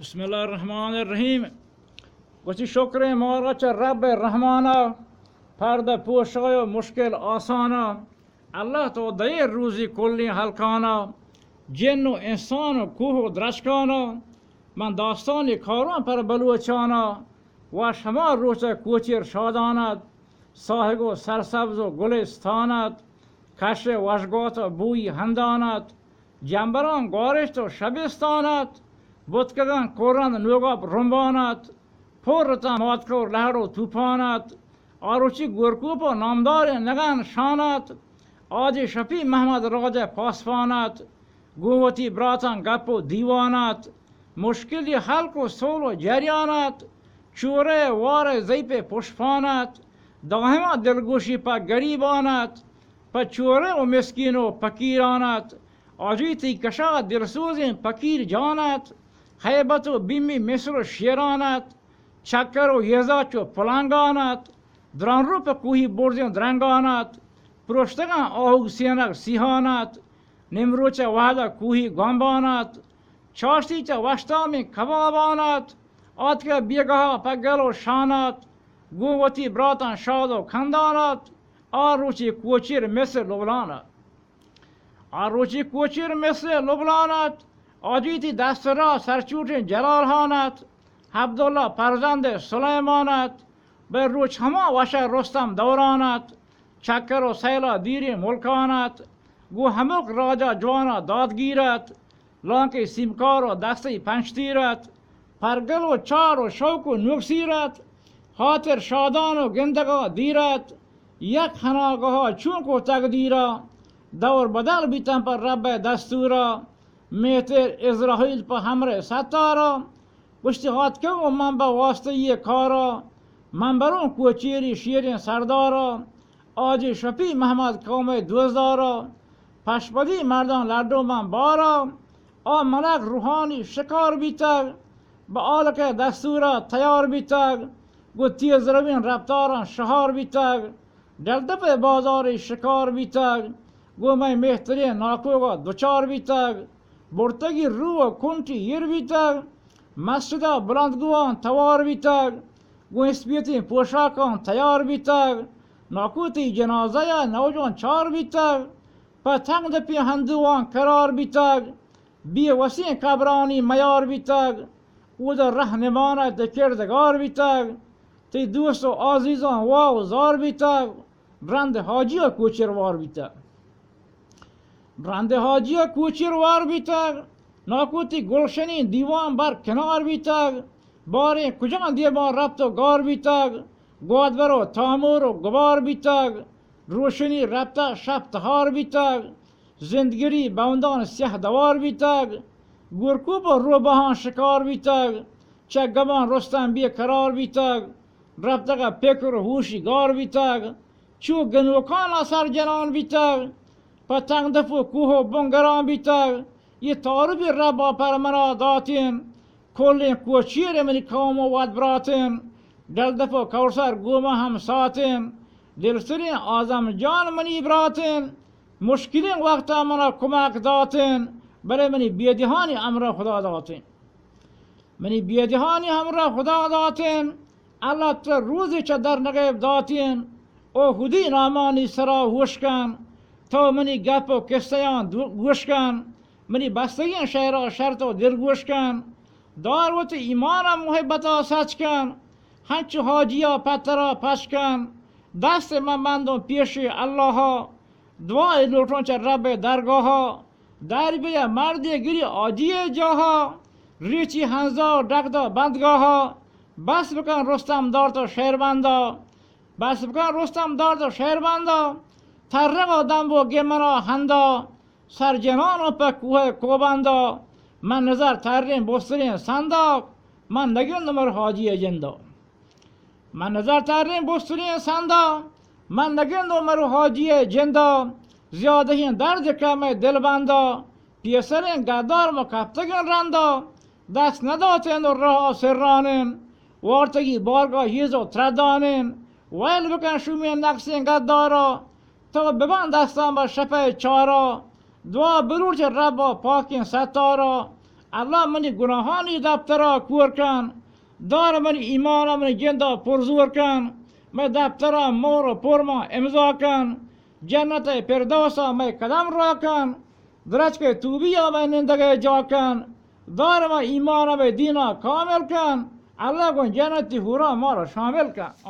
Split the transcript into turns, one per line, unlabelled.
بسم الله الرحمن الرحیم. گوشی شکر مارا چه رب رحمانا، پرده پوشای و مشکل آسانا. الله تو دیر روزی کلی حلقانا، جن و انسان و کوه و درشکانا. من داستانی کاران پر بلوچانا، و شما روز کوچیر شادانت. ساحگ و سرسبز و گلستانت، کش وشگات و بوی هندانت. جنبران گارشت و شبستانت، بودکدن کوران نوگاب رنبانت. پرتا مادکور لهر و توپانت، آروچی گرکوپ و نامدار نگن شانت. آج شپی محمد راج پاسفانت، گووتی براتان گپ و دیوانت. مشکلی حلق و سول و جریانت، چوره وار زیپ پشپانت. داهما دلگوشی پا گریبانت، پا چوره و مسکین و پکیرانت. آجیتی کشا دلسوزین پکیر جانت، خیبت و بیمی مصر و شیرانت. چکر و یزاچ و پلنگانت، دران رو پا کوهی برزین درنگانت. پرشتگان آهوگ سینک سیحانت، نمروچ وحده کوهی گنبانت. چاشتی چه وشتامی کبابانت، آت که بیگاه پگل و شانت. گووتی براتان شاد و کندانت، آروچی کوچیر مثل لبلانت. آروچی کوچیر مثل لبلانت، آجیتی دست را سرچوٹ جلالهانت. عبدالله فرزند سلیمانت، به روچ هما وش رستم دورانت. چکر و سیلا دیری ملکانت، گو هموک راجا جوانا دادگیرت. لانک سیمکار و دستی پنجتیرت، پرگل و چار و شوک و نوکسیرت. خاطر شادان و گندگا دیرت، یک خناگاه چونک و تقدیرا. دور بدل بیتن پر رب دستورا، میتر ازراحیل پر همره ستارا. گشتی هات که و من با واسطه یه کارا، من برون کوچیری شیرین سردارا. آج شپی محمد قوم دوزدارا، پشپدی مردان لردو من بارا. آ ملک روحانی شکار بیتر، با آلک دستورا تیار بیتر. گو تیز روین رفتاران شهار بیتر، دلدپ بازار شکار بیتر. گو می مهتری ناکوگا دوچار بیتر، برتگی رو و کنتی یر بیتر. مسجد بلندگوان توار بیتر، گو اسبیتی پوشاکان تیار بیتر. ناکوتی جنازه نوجوان چار بیتر، پا تنگ دپی هندوان کرار بیتر. بی وسیع کبرانی میار بیتر، او در رهنمانت دکردگار بیتر. تی دوست و عزیزان واو زار بیتر، برند حاجی و کوچروار بیتر. برند حاجی و کوچروار بیتر، ناکوتی گلشنی دیوان بر کنار بیتر. باری کجان دیوان ربط و گار بیتر، گوادبر و تامور و گبار بیتر. روشنی ربط شب تهار بیتر، زندگیری بوندان سیه دوار بیتر. گرکوب و روبهان شکار بیتر، چه گمان رستن بی قرار بیتر. ربطگا پکر و هوشی گار بیتر، چو گنوکان سر جنان بیتر. پا تنگ دفو کوه و بنگران بیتر، یه تاروبی ربا پر منا داتین. کلین کوچیر منی قوم و ود براتین، دل دفو کورسر گوما هم ساتین. دلسرین آزم جان منی براتین، مشکلین وقتا منا کمک داتین. برای منی بیدهانی امر خدا داتین، منی بیدهانی امر خدا داتین. الله تر روزی چه در نقیب داتین، او خودی نامانی سرا هوشکن. تو منی گپ و کستیان گوشکن، منی بستگین شهرها شرط و دل گوشکن. داروت ایمانم محبتا سچکن، هنچو حاجیا پترا پشکن. دست من بندم پیش الله ها، دعای لوٹون چه رب درگاه ها. در بیا مردی گری آجی جاها، ریچی هنزا و دقدا بندگاه ها. بس بکن رستم دار تو شهربندا، بس بکن رستم دار تو شهربندا. ترق آدم و گمنا هندا، سر جنان و پکوه کوبندا. من نظر ترین بسترین سندا، من نگن نمر حاجی جندا. من نظر ترین بسترین سندا، من نگن نمر حاجی جندا. زیاده هین درد کم دل بندا، پیسرین گدار مکفتگین رندا. دست نداتین و راه سرانین، وارتگی بارگاه هیز و تردانین. ویل بکن شومین نقصین گدارا، تو ببند دستان با شپه چارا. دعا برور چه ربا پاکین ستارا، الله منی گناهانی دفترا کور کن، دار من ایمان من جندا پرزور کن، میں دفترا مور و پرما امضا کن، جنت پردوسا میں قدم را کن، درج کے توبیا میں نندگے جا کن، دار میں ایمان میں دینا کامل کن، اللہ کو جنتی ہورا مارا شامل کن.